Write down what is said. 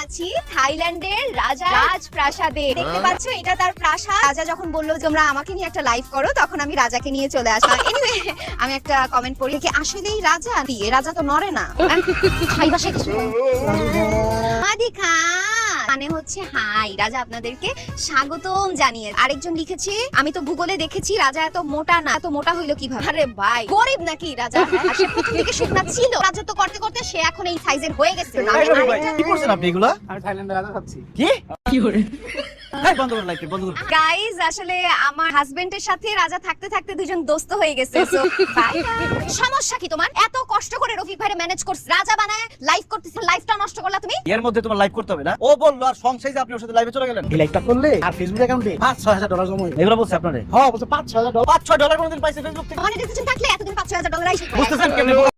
আছি থাইল্যান্ডের রাজা রাজপ্রাসাদে। দেখতে পাচ্ছ এটা তার প্রাসাদ। রাজা যখন বললো যে তোমরা আমাকে নিয়ে একটা লাইভ করো, তখন আমি রাজাকে নিয়ে চলে আসলাম। এনিওয়ে আমি একটা কমেন্ট পড়ি কি আসলেই রাজা, রাজা তো নড়ে না। হাই বাসায় কিছু মানে হচ্ছে হাই, রাজা আপনাদেরকে স্বাগতম জানিয়ে। আরেকজন লিখেছে আমি তো ভূগোলে দেখেছি রাজা এত মোটা না। এত মোটা হইলো কিভাবে? আরে ভাই গরিব নাকি রাজা? আর সে প্রথম থেকে শুকনা ছিল, রাজা তো করতে করতে সে এখন এই সাইজের হয়ে গেছে। কি করছেন আপনি এগুলা? আমি থাইল্যান্ডে রাজা খাচ্ছি। কি করে বন্ধ করুন, লাইট বন্ধ করুন। গাইস আসলে আমার হাজবেন্ডের সাথে রাজা থাকতে থাকতে দুজন দোস্ত হয়ে গেছে। So, bye bye. সমস্যা কি তোমার? এত কষ্ট করে রফিক ভাইরে ম্যানেজ করছ, রাজা বানায় লাইভ করতেছ, লাইভটা নষ্ট করলা তুমি। এর মধ্যে তোমার লাইভ করতে হবে না। ও বললো আর সংসারে আপনি ওর সাথে লাইভে চলে গেলেন। এই লাইভটা করলে আর ফেসবুক অ্যাকাউন্টে $5-6,000 জমা হইবে। এগুলো বলছে আপনারে? হ্যাঁ বলছে $5-6,000। $5-6 কোনদিন পাইছে ফেসবুক থেকে? মনিটাইজেশন থাকলে এতদিন $5,000 আইছে। বুঝতেছেন কেমনে?